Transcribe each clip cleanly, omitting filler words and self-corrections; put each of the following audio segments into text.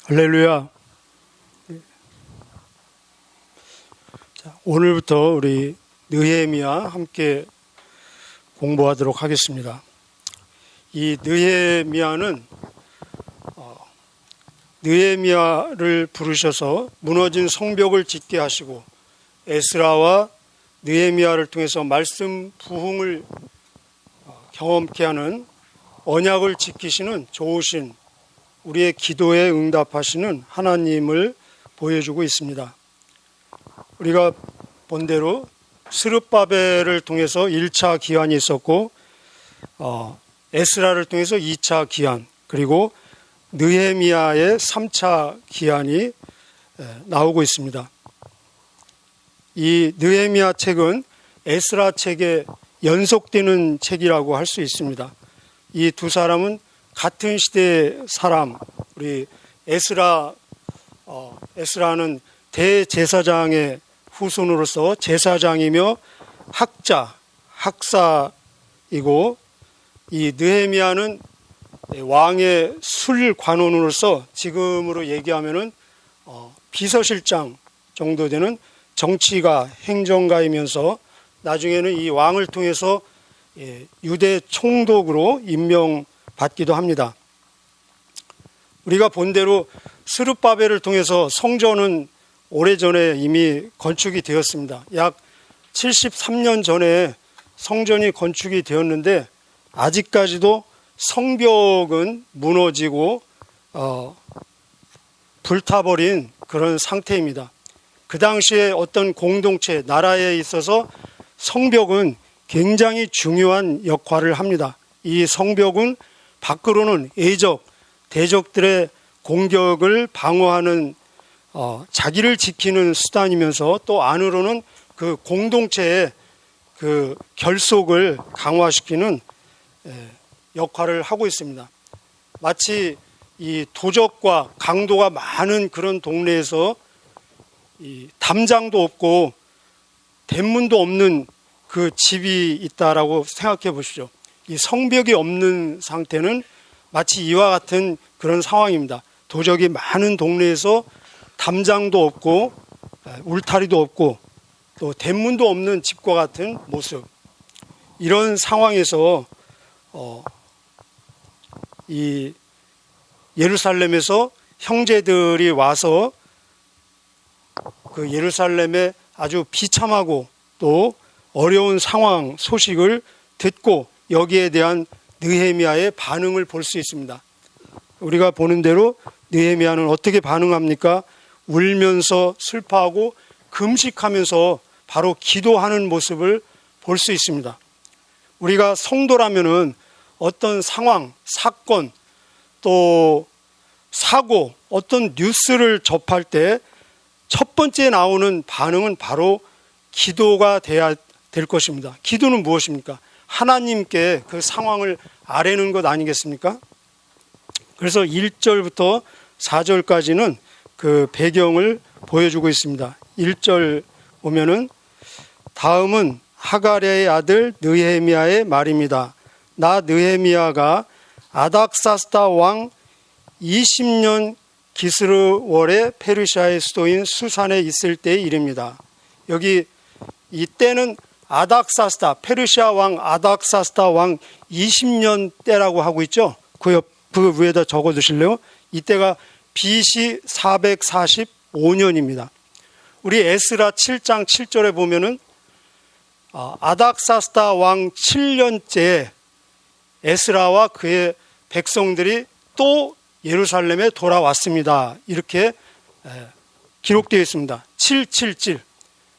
할렐루야. 자, 오늘부터 우리 느헤미야 함께 공부하도록 하겠습니다. 이 느헤미야는 느헤미야를 부르셔서 무너진 성벽을 짓게 하시고 에스라와 느헤미야를 통해서 말씀 부흥을 경험케 하는 언약을 지키시는 좋으신 우리의 기도에 응답하시는 하나님을 보여주고 있습니다. 우리가 본대로 스룹바벨을 통해서 1차 기한이 있었고 에스라를 통해서 2차 기한, 그리고 느헤미야의 3차 기한이 나오고 있습니다. 이 느헤미야 책은 에스라 책의 연속되는 책이라고 할 수 있습니다. 이 두 사람은 같은 시대의 사람, 우리 에스라는 대제사장의 후손으로서 제사장이며 학사이고, 이 느헤미야는 왕의 술관원으로서 지금으로 얘기하면은 비서실장 정도 되는 정치가, 행정가이면서 나중에는 이 왕을 통해서 유대 총독으로 임명받기도 합니다. 우리가 본대로 스룹바벨을 통해서 성전은 오래전에 이미 건축이 되었습니다. 약 73년 전에 성전이 건축이 되었는데 아직까지도 성벽은 무너지고 불타버린 그런 상태입니다. 그 당시에 어떤 공동체, 나라에 있어서 성벽은 굉장히 중요한 역할을 합니다. 이 성벽은 밖으로는 대적들의 공격을 방어하는 자기를 지키는 수단이면서, 또 안으로는 그 공동체의 그 결속을 강화시키는 역할을 하고 있습니다. 마치 이 도적과 강도가 많은 그런 동네에서 이 담장도 없고 대문도 없는 그 집이 있다라고 생각해 보시죠. 이 성벽이 없는 상태는 마치 이와 같은 그런 상황입니다. 도적이 많은 동네에서 담장도 없고 울타리도 없고 또 대문도 없는 집과 같은 모습. 이런 상황에서 이 예루살렘에서 형제들이 와서 그 예루살렘의 아주 비참하고 또 어려운 상황, 소식을 듣고 여기에 대한 느헤미야의 반응을 볼 수 있습니다. 우리가 보는 대로 느헤미야는 어떻게 반응합니까? 울면서 슬퍼하고 금식하면서 바로 기도하는 모습을 볼 수 있습니다. 우리가 성도라면은 어떤 상황, 사건, 또 사고, 어떤 뉴스를 접할 때 첫 번째 나오는 반응은 바로 기도가 돼야 될 것입니다. 기도는 무엇입니까? 하나님께 그 상황을 아뢰는 것 아니겠습니까? 그래서 1절부터 4절까지는 그 배경을 보여주고 있습니다. 1절 보면은 다음은 하가랴의 아들 느헤미야의 말입니다. 나 느헤미야가 아닥사스다 왕 20년 기스르월에 페르시아의 수도인 수산에 있을 때의 일입니다. 여기 이때는 아닥사스다, 페르시아 왕 아닥사스다 왕 20년 때라고 하고 있죠. 그 위에다 적어 두실래요? 이때가 BC 445년입니다. 우리 에스라 7장 7절에 보면은 아닥사스다 왕 7년째 에스라와 그의 백성들이 또 예루살렘에 돌아왔습니다. 이렇게 기록되어 있습니다. 777.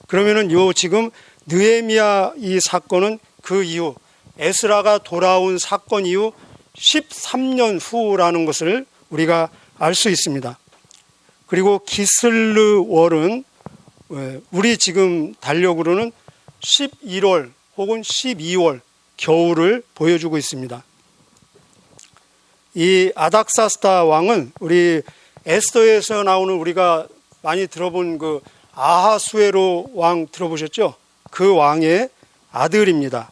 그러면은 지금 느헤미야 이 사건은 그 이후 에스라가 돌아온 사건 이후 13년 후라는 것을 우리가 알 수 있습니다. 그리고 기슬르월은 우리 지금 달력으로는 11월 혹은 12월 겨울을 보여주고 있습니다. 이 아닥사스다 왕은 우리 에스더에서 나오는 우리가 많이 들어본 그 아하수에로 왕 들어보셨죠? 그 왕의 아들입니다.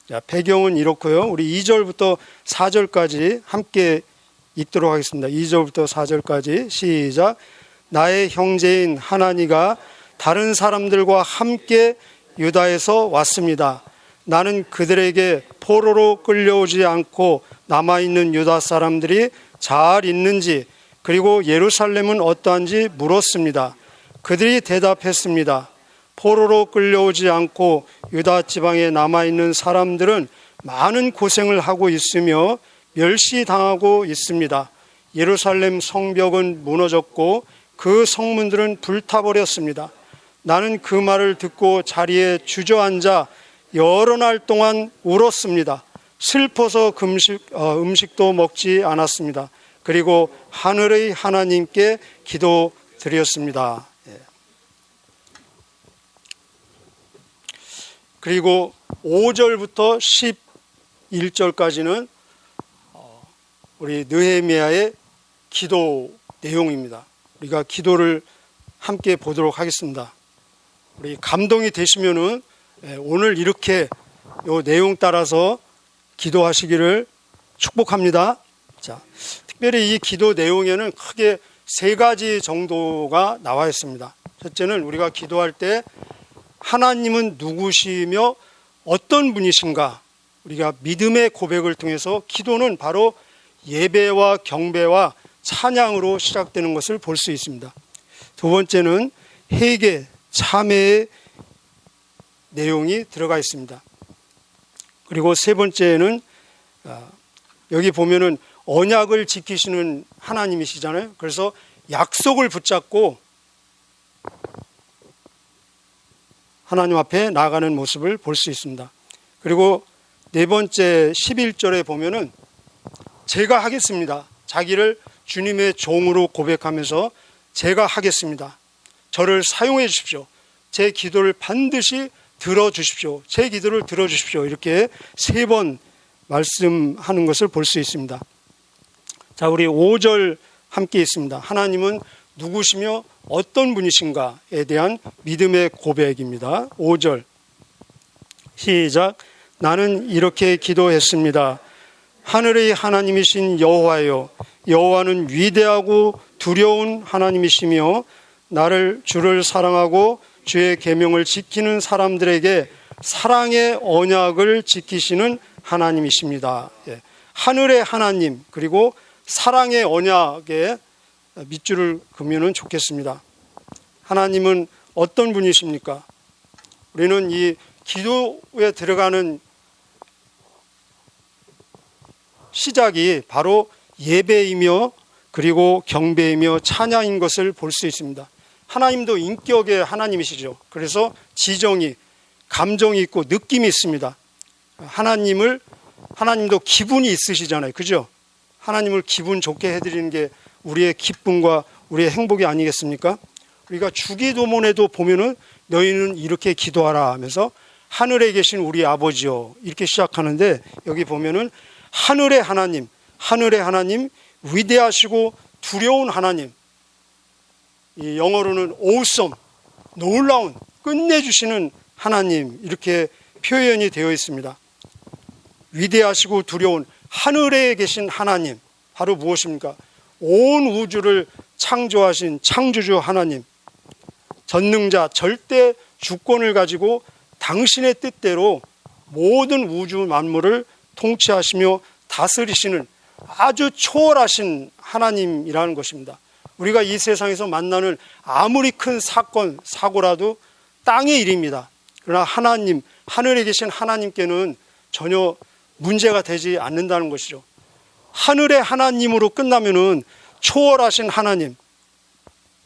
자, 배경은 이렇고요. 우리 2절부터 4절까지 함께 읽도록 하겠습니다. 2절부터 4절까지 시작. 나의 형제인 하나니가 다른 사람들과 함께 유다에서 왔습니다. 나는 그들에게 포로로 끌려오지 않고 남아있는 유다 사람들이 잘 있는지 그리고 예루살렘은 어떠한지 물었습니다. 그들이 대답했습니다. 포로로 끌려오지 않고 유다 지방에 남아있는 사람들은 많은 고생을 하고 있으며 멸시당하고 있습니다. 예루살렘 성벽은 무너졌고 그 성문들은 불타버렸습니다. 나는 그 말을 듣고 자리에 주저앉아 여러 날 동안 울었습니다. 슬퍼서 음식도 먹지 않았습니다. 그리고 하늘의 하나님께 기도드렸습니다. 그리고 5절부터 11절까지는 우리 느헤미야의 기도 내용입니다. 우리가 기도를 함께 보도록 하겠습니다. 우리 감동이 되시면은 오늘 이렇게 이 내용 따라서 기도하시기를 축복합니다. 자, 특별히 이 기도 내용에는 크게 세 가지 정도가 나와 있습니다. 첫째는 우리가 기도할 때 하나님은 누구시며 어떤 분이신가? 우리가 믿음의 고백을 통해서 기도는 바로 예배와 경배와 찬양으로 시작되는 것을 볼 수 있습니다. 두 번째는 회개, 참회의 내용이 들어가 있습니다. 그리고 세 번째는 여기 보면은 언약을 지키시는 하나님이시잖아요. 그래서 약속을 붙잡고 하나님 앞에 나아가는 모습을 볼 수 있습니다. 그리고 네 번째 11절에 보면은 제가 하겠습니다. 자기를 주님의 종으로 고백하면서 제가 하겠습니다. 저를 사용해 주십시오. 제 기도를 반드시 들어주십시오. 제 기도를 들어주십시오. 이렇게 세 번 말씀하는 것을 볼 수 있습니다. 자, 우리 5절 함께 있습니다. 하나님은 누구시며 어떤 분이신가에 대한 믿음의 고백입니다. 5절 시작. 나는 이렇게 기도했습니다. 하늘의 하나님이신 여호와여, 여호와는 위대하고 두려운 하나님이시며 주를 사랑하고 주의 계명을 지키는 사람들에게 사랑의 언약을 지키시는 하나님이십니다. 하늘의 하나님 그리고 사랑의 언약에 밑줄을 그으면 좋겠습니다. 하나님은 어떤 분이십니까? 우리는 이 기도에 들어가는 시작이 바로 예배이며 그리고 경배이며 찬양인 것을 볼 수 있습니다. 하나님도 인격의 하나님이시죠. 그래서 지정이, 감정이 있고 느낌이 있습니다. 하나님도 기분이 있으시잖아요. 그죠? 하나님을 기분 좋게 해드리는 게 우리의 기쁨과 우리의 행복이 아니겠습니까? 우리가 주기도문에도 보면은 너희는 이렇게 기도하라 하면서 하늘에 계신 우리 아버지요 이렇게 시작하는데 여기 보면은 하늘의 하나님 위대하시고 두려운 하나님, 이 영어로는 awesome, 놀라운, 끝내주시는 하나님 이렇게 표현이 되어 있습니다. 위대하시고 두려운 하늘에 계신 하나님, 바로 무엇입니까? 온 우주를 창조하신 창조주 하나님, 전능자, 절대 주권을 가지고 당신의 뜻대로 모든 우주 만물을 통치하시며 다스리시는 아주 초월하신 하나님이라는 것입니다. 우리가 이 세상에서 만나는 아무리 큰 사건, 사고라도 땅의 일입니다. 그러나 하나님, 하늘에 계신 하나님께는 전혀 문제가 되지 않는다는 것이죠. 하늘의 하나님으로 끝나면은 초월하신 하나님,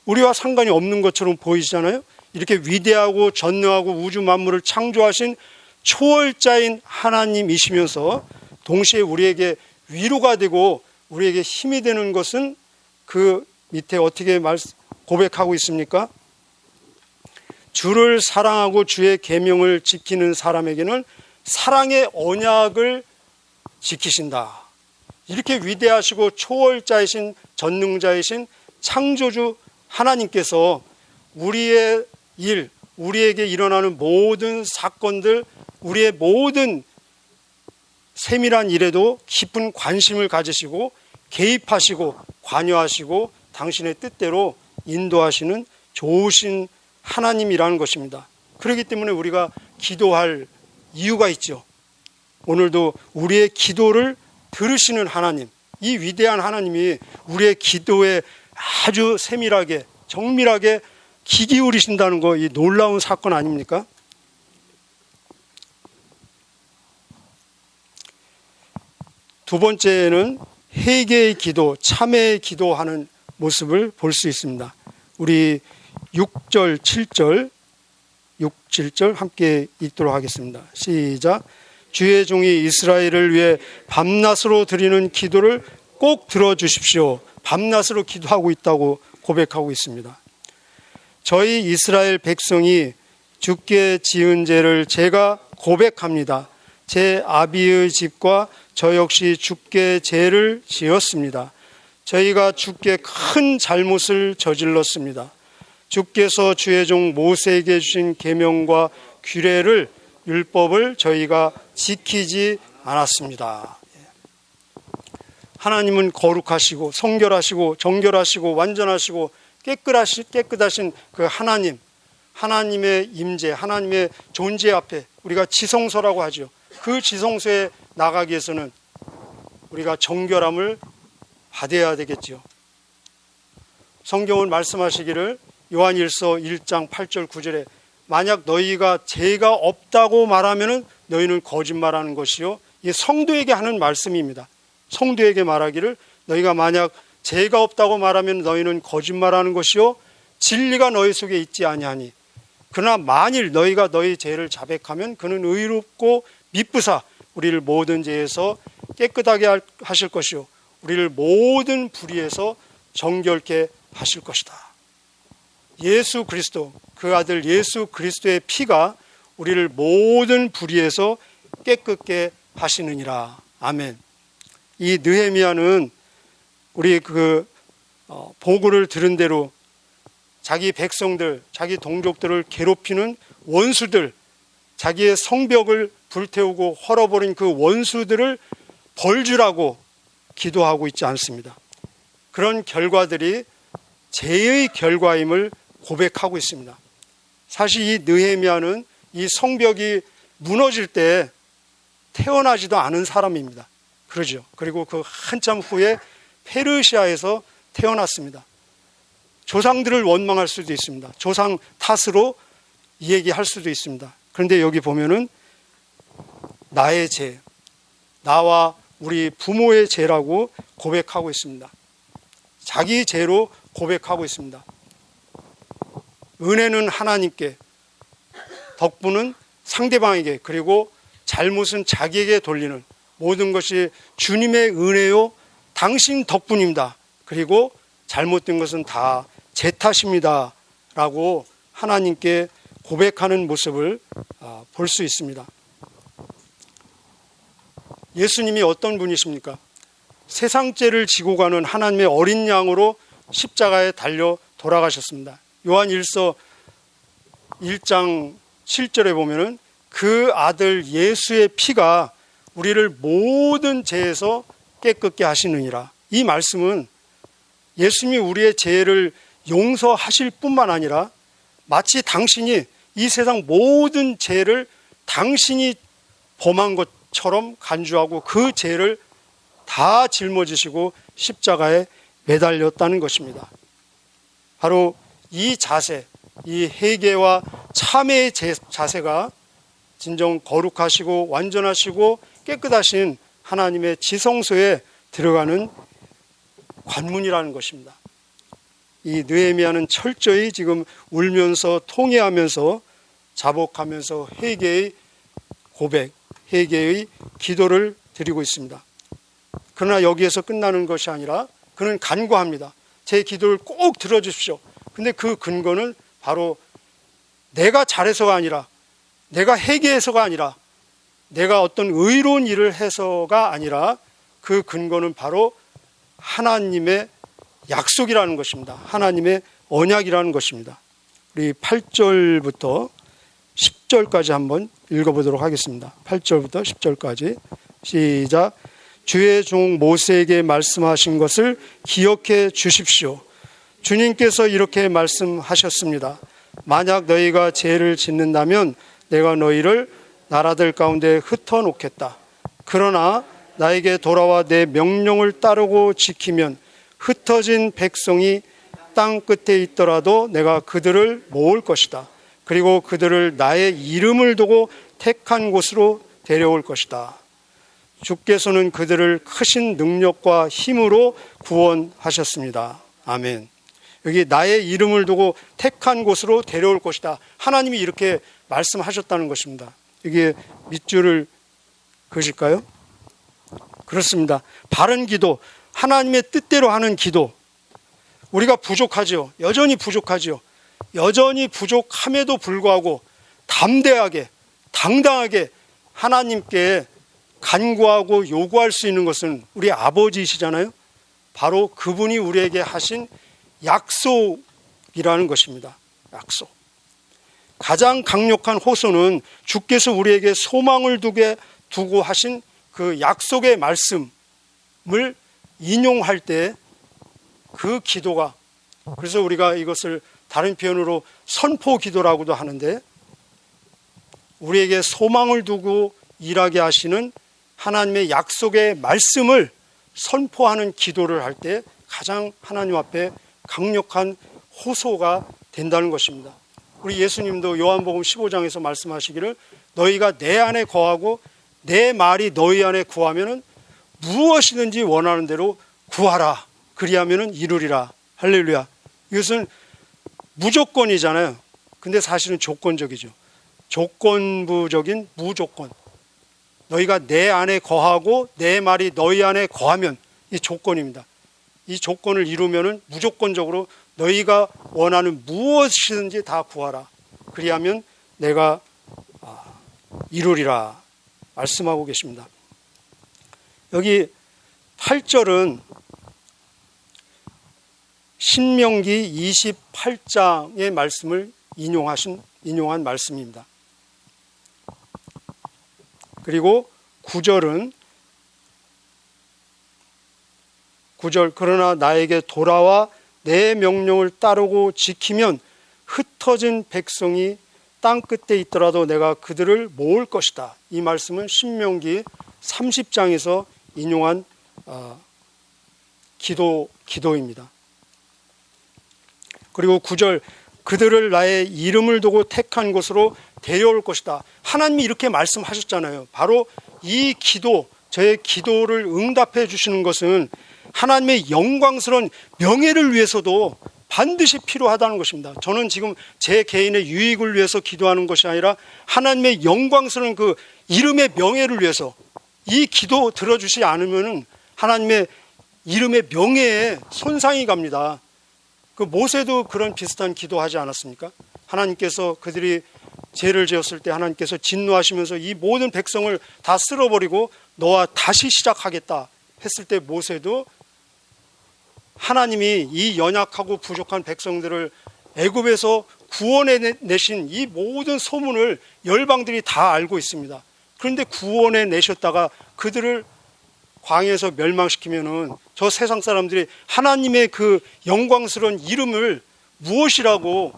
우리와 상관이 없는 것처럼 보이잖아요. 이렇게 위대하고 전능하고 우주 만물을 창조하신 초월자인 하나님이시면서 동시에 우리에게 위로가 되고 우리에게 힘이 되는 것은 그 밑에 어떻게 고백하고 있습니까? 주를 사랑하고 주의 계명을 지키는 사람에게는 사랑의 언약을 지키신다. 이렇게 위대하시고 초월자이신 전능자이신 창조주 하나님께서 우리의 일, 우리에게 일어나는 모든 사건들, 우리의 모든 세밀한 일에도 깊은 관심을 가지시고 개입하시고 관여하시고 당신의 뜻대로 인도하시는 좋으신 하나님이라는 것입니다. 그렇기 때문에 우리가 기도할 이유가 있죠. 오늘도 우리의 기도를 들으시는 하나님, 이 위대한 하나님이 우리의 기도에 아주 세밀하게 정밀하게 귀 기울이신다는 거, 이 놀라운 사건 아닙니까? 두 번째는 회개의 기도, 참회의 기도하는 모습을 볼 수 있습니다. 우리 6절, 7절, 6, 7절 함께 읽도록 하겠습니다. 시작. 주의 종이 이스라엘을 위해 밤낮으로 드리는 기도를 꼭 들어주십시오. 밤낮으로 기도하고 있다고 고백하고 있습니다. 저희 이스라엘 백성이 주께 지은 죄를 제가 고백합니다. 제 아비의 집과 저 역시 주께 죄를 지었습니다. 저희가 주께 큰 잘못을 저질렀습니다. 주께서 주의 종 모세에게 주신 계명과 규례를 율법을 저희가 지키지 않았습니다. 하나님은 거룩하시고 성결하시고 정결하시고 완전하시고 깨끗하신 그 하나님, 하나님의 임재, 하나님의 존재 앞에 우리가 지성소라고 하죠. 그 지성소에 나가기 위해서는 우리가 정결함을 받아야 되겠죠. 성경은 말씀하시기를 요한일서 1장 8절 9절에 만약 너희가 죄가 없다고 말하면 너희는 거짓말하는 것이요. 이 성도에게 하는 말씀입니다. 성도에게 말하기를 너희가 만약 죄가 없다고 말하면 너희는 거짓말하는 것이요 진리가 너희 속에 있지 아니하니 그러나 만일 너희가 너희 죄를 자백하면 그는 의롭고 미쁘사 우리를 모든 죄에서 깨끗하게 하실 것이요 우리를 모든 불의에서 정결케 하실 것이다. 예수 그리스도, 그 아들 예수 그리스도의 피가 우리를 모든 불의에서 깨끗게 하시느니라. 아멘. 이 느헤미야는 우리 보고를 들은 대로 자기 백성들, 자기 동족들을 괴롭히는 원수들, 자기의 성벽을 불태우고 헐어버린 그 원수들을 벌주라고 기도하고 있지 않습니다. 그런 결과들이 죄의 결과임을 고백하고 있습니다. 사실 이 느헤미야는 이 성벽이 무너질 때 태어나지도 않은 사람입니다. 그러죠. 그리고 그 한참 후에 페르시아에서 태어났습니다. 조상들을 원망할 수도 있습니다. 조상 탓으로 얘기할 수도 있습니다. 그런데 여기 보면은 나의 죄, 나와 우리 부모의 죄라고 고백하고 있습니다. 자기 죄로 고백하고 있습니다. 은혜는 하나님께, 덕분은 상대방에게, 그리고 잘못은 자기에게 돌리는 모든 것이 주님의 은혜요 당신 덕분입니다. 그리고 잘못된 것은 다 제 탓입니다 라고 하나님께 고백하는 모습을 볼 수 있습니다. 예수님이 어떤 분이십니까? 세상죄를 지고 가는 하나님의 어린 양으로 십자가에 달려 돌아가셨습니다. 요한 1서 1장 7절에 보면은 그 아들 예수의 피가 우리를 모든 죄에서 깨끗게 하시느니라. 이 말씀은 예수님이 우리의 죄를 용서하실 뿐만 아니라 마치 당신이 이 세상 모든 죄를 당신이 범한 것처럼 간주하고 그 죄를 다 짊어지시고 십자가에 매달렸다는 것입니다. 바로 이 자세, 이 회개와 참회의 자세가 진정 거룩하시고 완전하시고 깨끗하신 하나님의 지성소에 들어가는 관문이라는 것입니다. 이 느헤미야는 철저히 지금 울면서 통회하면서 자복하면서 회개의 고백, 회개의 기도를 드리고 있습니다. 그러나 여기에서 끝나는 것이 아니라 그는 간구합니다. 제 기도를 꼭 들어주십시오. 근데 그 근거는 바로 내가 잘해서가 아니라, 내가 회개해서가 아니라, 내가 어떤 의로운 일을 해서가 아니라 그 근거는 바로 하나님의 약속이라는 것입니다. 하나님의 언약이라는 것입니다. 우리 8절부터 10절까지 한번 읽어보도록 하겠습니다. 8절부터 10절까지 시작. 주의 종 모세에게 말씀하신 것을 기억해 주십시오. 주님께서 이렇게 말씀하셨습니다. 만약 너희가 죄를 짓는다면 내가 너희를 나라들 가운데 흩어놓겠다. 그러나 나에게 돌아와 내 명령을 따르고 지키면 흩어진 백성이 땅 끝에 있더라도 내가 그들을 모을 것이다. 그리고 그들을 나의 이름을 두고 택한 곳으로 데려올 것이다. 주께서는 그들을 크신 능력과 힘으로 구원하셨습니다. 아멘. 여기 나의 이름을 두고 택한 곳으로 데려올 것이다. 하나님이 이렇게 말씀하셨다는 것입니다. 이게 밑줄을 그으실까요? 그렇습니다. 바른 기도, 하나님의 뜻대로 하는 기도. 우리가 부족하죠. 여전히 부족하죠. 여전히 부족함에도 불구하고 담대하게, 당당하게 하나님께 간구하고 요구할 수 있는 것은 우리 아버지이시잖아요. 바로 그분이 우리에게 하신 약속이라는 것입니다. 약속. 가장 강력한 호소는 주께서 우리에게 소망을 두고 하신 그 약속의 말씀을 인용할 때 그 기도가, 그래서 우리가 이것을 다른 표현으로 선포 기도라고도 하는데, 우리에게 소망을 두고 일하게 하시는 하나님의 약속의 말씀을 선포하는 기도를 할 때 가장 하나님 앞에 강력한 호소가 된다는 것입니다. 우리 예수님도 요한복음 15장에서 말씀하시기를 너희가 내 안에 거하고 내 말이 너희 안에 구하면은 무엇이든지 원하는 대로 구하라. 그리하면은 이루리라. 할렐루야. 이것은 무조건이잖아요. 근데 사실은 조건적이죠. 조건부적인 무조건. 너희가 내 안에 거하고 내 말이 너희 안에 거하면, 이 조건입니다. 이 조건을 이루면은 무조건적으로 너희가 원하는 무엇이든지 다 구하라. 그리하면 내가 이루리라 말씀하고 계십니다. 여기 8절은 신명기 28장의 말씀을 인용한 말씀입니다. 그리고 9절 그러나 나에게 돌아와 내 명령을 따르고 지키면 흩어진 백성이 땅 끝에 있더라도 내가 그들을 모을 것이다. 이 말씀은 신명기 30장에서 인용한 기도입니다. 그리고 9절 그들을 나의 이름을 두고 택한 곳으로 데려올 것이다. 하나님이 이렇게 말씀하셨잖아요. 바로 이 기도, 저의 기도를 응답해 주시는 것은 하나님의 영광스러운 명예를 위해서도 반드시 필요하다는 것입니다. 저는 지금 제 개인의 유익을 위해서 기도하는 것이 아니라 하나님의 영광스러운 그 이름의 명예를 위해서, 이 기도 들어주지 않으면 하나님의 이름의 명예에 손상이 갑니다. 그 모세도 그런 비슷한 기도하지 않았습니까? 하나님께서 그들이 죄를 지었을 때 하나님께서 진노하시면서 이 모든 백성을 다 쓸어버리고 너와 다시 시작하겠다 했을 때 모세도 하나님이 이 연약하고 부족한 백성들을 애굽에서 구원해내신 이 모든 소문을 열방들이 다 알고 있습니다. 그런데 구원해내셨다가 그들을 광야에서 멸망시키면은 저 세상 사람들이 하나님의 그 영광스러운 이름을 무엇이라고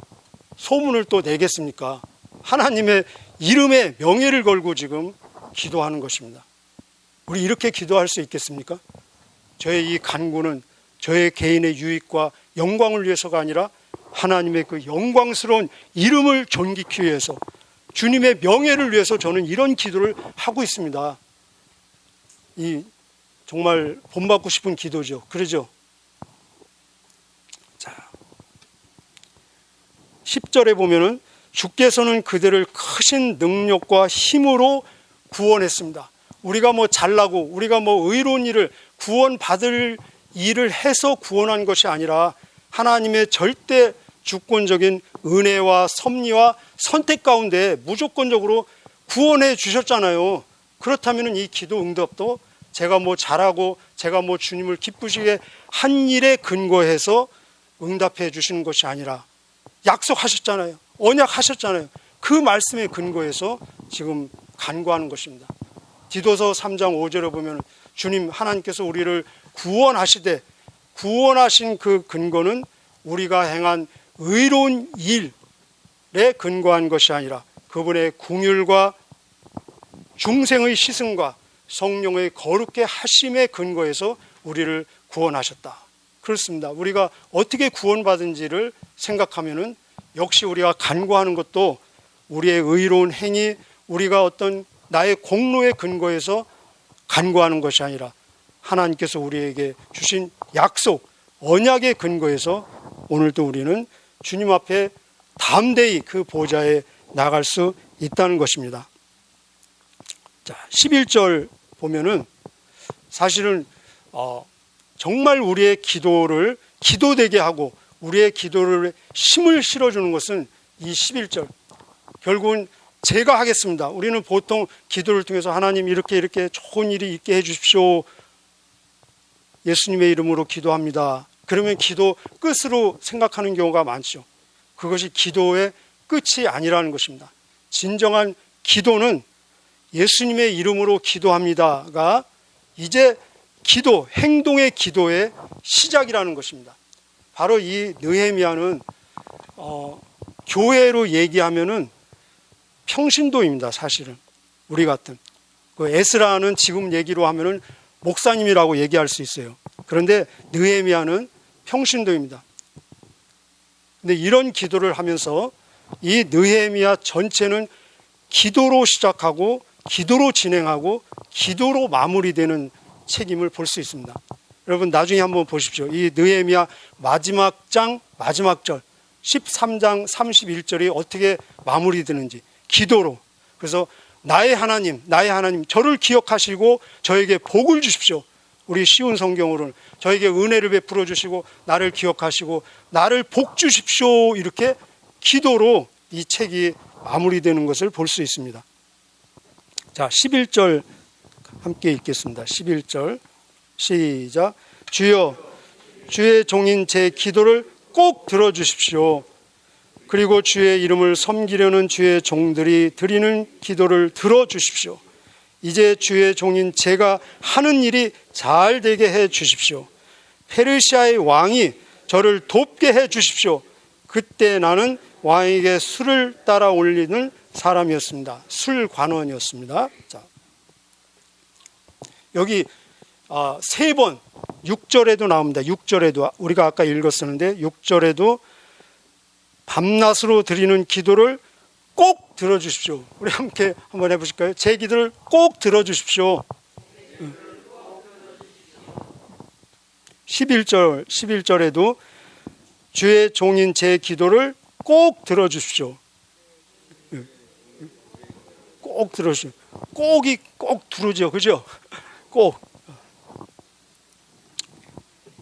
소문을 또 내겠습니까? 하나님의 이름에 명예를 걸고 지금 기도하는 것입니다. 우리 이렇게 기도할 수 있겠습니까? 저의 이 간구는 저의 개인의 유익과 영광을 위해서가 아니라 하나님의 그 영광스러운 이름을 존귀케 위해서, 주님의 명예를 위해서 저는 이런 기도를 하고 있습니다. 이 정말 본받고 싶은 기도죠. 그러죠? 자, 10절에 보면은 주께서는 그들을 크신 능력과 힘으로 구원했습니다. 우리가 뭐 잘나고 우리가 뭐 의로운 일을 구원받을 일을 해서 구원한 것이 아니라 하나님의 절대 주권적인 은혜와 섭리와 선택 가운데 무조건적으로 구원해 주셨잖아요. 그렇다면 이 기도 응답도 제가 뭐 잘하고 제가 뭐 주님을 기쁘시게 한 일에 근거해서 응답해 주시는 것이 아니라 약속하셨잖아요. 언약하셨잖아요. 그 말씀에 근거해서 지금 간구하는 것입니다. 디도서 3장 5절에 보면 주님 하나님께서 우리를 구원하시되 구원하신 그 근거는 우리가 행한 의로운 일에 근거한 것이 아니라 그분의 긍휼과 중생의 희생과 성령의 거룩게 하심에 근거해서 우리를 구원하셨다. 그렇습니다. 우리가 어떻게 구원받은지를 생각하면은 역시 우리가 간구하는 것도 우리의 의로운 행위, 우리가 어떤 나의 공로에 근거해서 간구하는 것이 아니라 하나님께서 우리에게 주신 약속, 언약에 근거해서 오늘도 우리는 주님 앞에 담대히 그 보좌에 나갈 수 있다는 것입니다. 자, 11절 보면은 사실은 정말 우리의 기도를 기도되게 하고 우리의 기도를 힘을 실어주는 것은 이 11절. 결국은 제가 하겠습니다. 우리는 보통 기도를 통해서 하나님 이렇게 좋은 일이 있게 해주십시오. 예수님의 이름으로 기도합니다. 그러면 기도 끝으로 생각하는 경우가 많죠. 그것이 기도의 끝이 아니라는 것입니다. 진정한 기도는 예수님의 이름으로 기도합니다가 이제 기도, 행동의 기도의 시작이라는 것입니다. 바로 이 느헤미야는 교회로 얘기하면은 평신도입니다. 사실은 우리 같은 그 에스라는 지금 얘기로 하면은 목사님이라고 얘기할 수 있어요. 그런데 느헤미야는 평신도입니다. 근데 이런 기도를 하면서 이 느헤미야 전체는 기도로 시작하고 기도로 진행하고 기도로 마무리되는 책임을 볼 수 있습니다. 여러분 나중에 한번 보십시오. 이 느헤미야 마지막 장 마지막 절 13장 31절이 어떻게 마무리되는지 기도로. 그래서 나의 하나님 저를 기억하시고 저에게 복을 주십시오. 우리 쉬운 성경으로는 저에게 은혜를 베풀어 주시고 나를 기억하시고 나를 복 주십시오. 이렇게 기도로 이 책이 마무리되는 것을 볼 수 있습니다. 자, 11절 함께 읽겠습니다. 11절 시작. 주여 주의 종인 제 기도를 꼭 들어주십시오. 그리고 주의 이름을 섬기려는 주의 종들이 드리는 기도를 들어주십시오. 이제 주의 종인 제가 하는 일이 잘 되게 해 주십시오. 페르시아의 왕이 저를 돕게 해 주십시오. 그때 나는 왕에게 술을 따라 올리는 사람이었습니다. 술관원이었습니다. 자, 여기 세 번 6절에도 나옵니다. 6절에도 우리가 아까 읽었었는데 6절에도 밤낮으로 드리는 기도를 꼭 들어주십시오. 우리 함께 한번 해보실까요? 제 기도를 꼭 들어주십시오. 11절에도 주의 종인 제 기도를 꼭 들어주십시오. 꼭 들어주십시오. 꼭이 꼭 두르죠. 그죠? 꼭.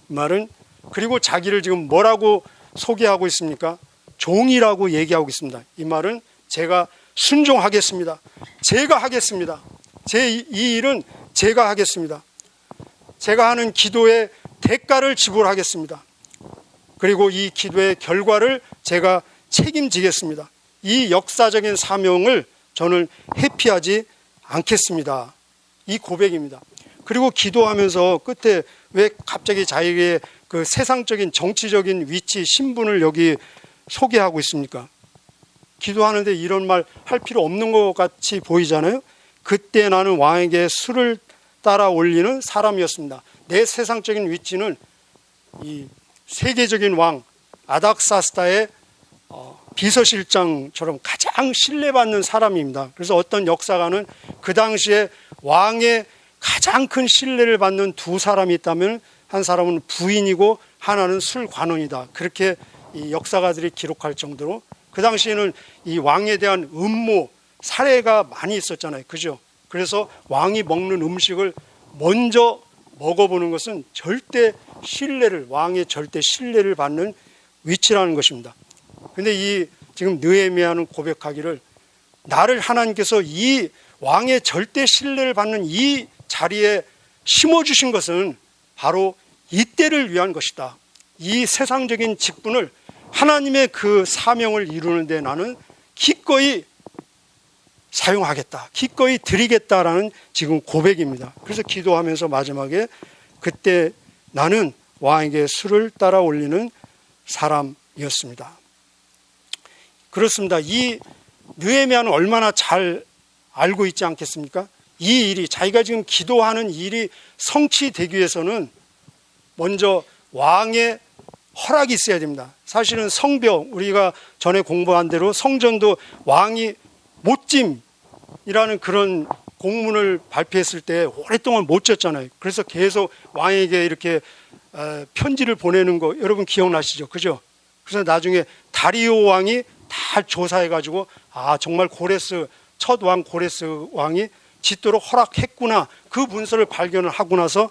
말은 그리고 자기를 지금 뭐라고 소개하고 있습니까? 종이라고 얘기하고 있습니다. 이 말은 제가 순종하겠습니다. 제가 하겠습니다. 이 일은 제가 하겠습니다. 제가 하는 기도의 대가를 지불하겠습니다. 그리고 이 기도의 결과를 제가 책임지겠습니다. 이 역사적인 사명을 저는 회피하지 않겠습니다. 이 고백입니다. 그리고 기도하면서 끝에 왜 갑자기 자기의 그 세상적인 정치적인 위치, 신분을 여기 소개하고 있습니까? 기도하는데 이런 말 할 필요 없는 것 같이 보이잖아요. 그때 나는 왕에게 술을 따라 올리는 사람이었습니다. 내 세상적인 위치는 이 세계적인 왕 아닥사스다의 비서실장처럼 가장 신뢰받는 사람입니다. 그래서 어떤 역사가는 그 당시에 왕의 가장 큰 신뢰를 받는 두 사람이 있다면 한 사람은 부인이고 하나는 술관원이다. 그렇게 이 역사가들이 기록할 정도로 그 당시에는 이 왕에 대한 음모, 살해가 많이 있었잖아요. 그죠? 그래서 왕이 먹는 음식을 먼저 먹어보는 것은 왕의 절대 신뢰를 받는 위치라는 것입니다. 근데 이 지금 느헤미야는 고백하기를 나를 하나님께서 이 왕의 절대 신뢰를 받는 이 자리에 심어주신 것은 바로 이때를 위한 것이다. 이 세상적인 직분을 하나님의 그 사명을 이루는데 나는 기꺼이 사용하겠다, 기꺼이 드리겠다라는 지금 고백입니다. 그래서 기도하면서 마지막에 그때 나는 왕에게 술을 따라 올리는 사람이었습니다. 그렇습니다. 이 느헤미야는 얼마나 잘 알고 있지 않겠습니까? 이 일이, 자기가 지금 기도하는 일이 성취되기 위해서는 먼저 왕의 허락이 있어야 됩니다. 사실은 성벽, 우리가 전에 공부한 대로 성전도 왕이 못짐이라는 그런 공문을 발표했을 때 오랫동안 못 졌잖아요. 그래서 계속 왕에게 이렇게 편지를 보내는 거 여러분 기억나시죠? 그죠? 그래서 나중에 다리오 왕이 다 조사해가지고 정말 고레스, 첫 왕 고레스 왕이 짓도록 허락했구나, 그 문서를 발견을 하고 나서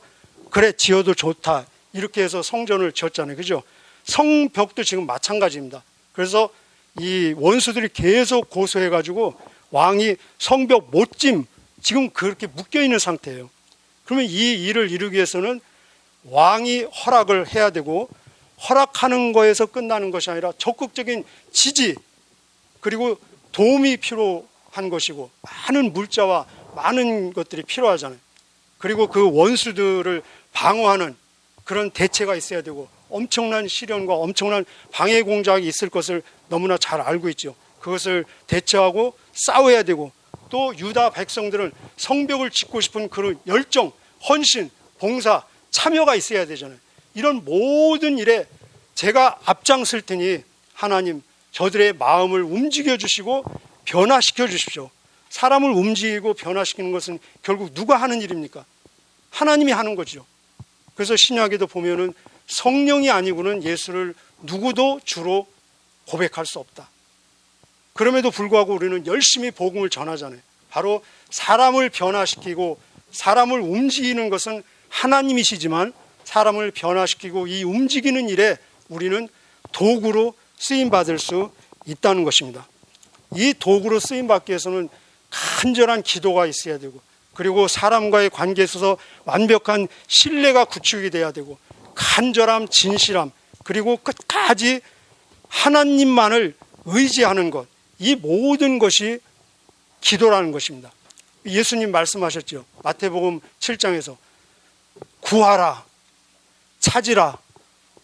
그래 지어도 좋다 이렇게 해서 성전을 지었잖아요. 그죠? 성벽도 지금 마찬가지입니다. 그래서 이 원수들이 계속 고소해가지고 왕이 성벽 못짐 지금 그렇게 묶여있는 상태예요. 그러면 이 일을 이루기 위해서는 왕이 허락을 해야 되고, 허락하는 거에서 끝나는 것이 아니라 적극적인 지지 그리고 도움이 필요한 것이고, 많은 물자와 많은 것들이 필요하잖아요. 그리고 그 원수들을 방어하는 그런 대체가 있어야 되고, 엄청난 시련과 엄청난 방해 공작이 있을 것을 너무나 잘 알고 있죠. 그것을 대처하고 싸워야 되고, 또 유다 백성들은 성벽을 짓고 싶은 그런 열정, 헌신, 봉사, 참여가 있어야 되잖아요. 이런 모든 일에 제가 앞장설 테니 하나님 저들의 마음을 움직여 주시고 변화시켜 주십시오. 사람을 움직이고 변화시키는 것은 결국 누가 하는 일입니까? 하나님이 하는 거죠. 그래서 신약에도 보면은 성령이 아니고는 예수를 누구도 주로 고백할 수 없다. 그럼에도 불구하고 우리는 열심히 복음을 전하잖아요. 바로 사람을 변화시키고 사람을 움직이는 것은 하나님이시지만, 사람을 변화시키고 이 움직이는 일에 우리는 도구로 쓰임받을 수 있다는 것입니다. 이 도구로 쓰임받기 위해서는 간절한 기도가 있어야 되고, 그리고 사람과의 관계에 있어서 완벽한 신뢰가 구축이 돼야 되고, 간절함, 진실함, 그리고 끝까지 하나님만을 의지하는 것, 이 모든 것이 기도라는 것입니다. 예수님 말씀하셨죠. 마태복음 7장에서 구하라, 찾으라,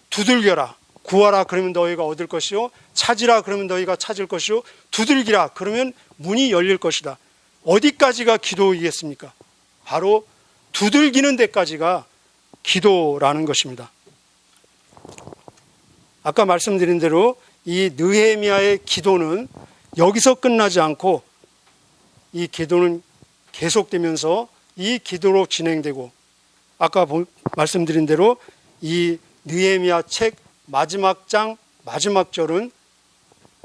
두들겨라. 구하라 그러면 너희가 얻을 것이요, 찾으라 그러면 너희가 찾을 것이요, 두들기라 그러면 문이 열릴 것이다. 어디까지가 기도이겠습니까? 바로 두들기는 데까지가 기도라는 것입니다. 아까 말씀드린 대로 이 느헤미야의 기도는 여기서 끝나지 않고 이 기도는 계속되면서 이 기도로 진행되고, 아까 말씀드린 대로 이 느헤미야 책 마지막 장 마지막 절은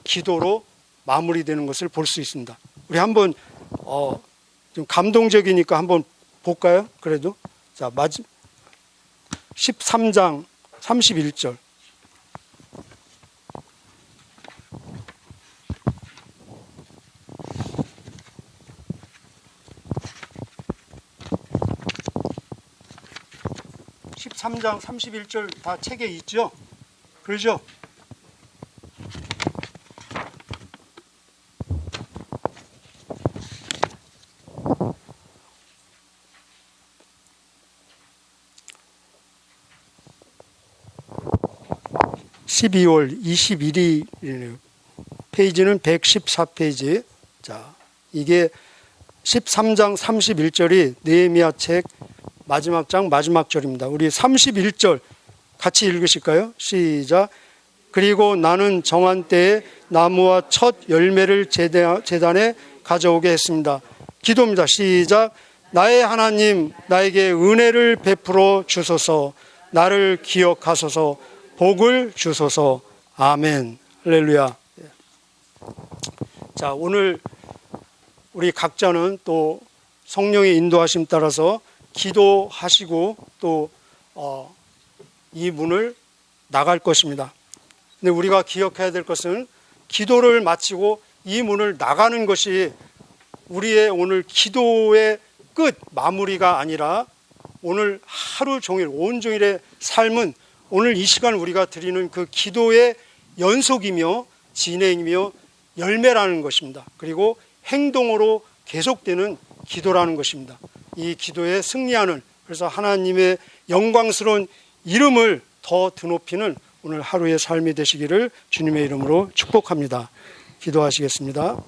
기도로 마무리되는 것을 볼 수 있습니다. 우리 한번 좀 감동적이니까 한번 볼까요? 그래도 자 13장 31절. (13장) 31절 다 책에 있죠? 그러죠? (12월 21일이네요) 페이지는 114페이지. 자, 이게 13장 31절이 느헤미야 책 마지막 장 마지막 절입니다. 우리 31절 같이 읽으실까요? 시작. 그리고 나는 정한 때에 나무와 첫 열매를 제단에 가져오게 했습니다. 기도입니다. 시작. 나의 하나님, 나에게 은혜를 베풀어 주소서. 나를 기억하소서. 복을 주소서. 아멘. 할렐루야. 자, 오늘 우리 각자는 또 성령의 인도하심 따라서 기도하시고 또 이 문을 나갈 것입니다. 근데 우리가 기억해야 될 것은 기도를 마치고 이 문을 나가는 것이 우리의 오늘 기도의 끝 마무리가 아니라, 오늘 하루 종일 온종일의 삶은 오늘 이 시간 우리가 드리는 그 기도의 연속이며 진행이며 열매라는 것입니다. 그리고 행동으로 계속되는 기도라는 것입니다. 이 기도에 승리하는, 그래서 하나님의 영광스러운 이름을 더 드높이는 오늘 하루의 삶이 되시기를 주님의 이름으로 축복합니다. 기도하시겠습니다.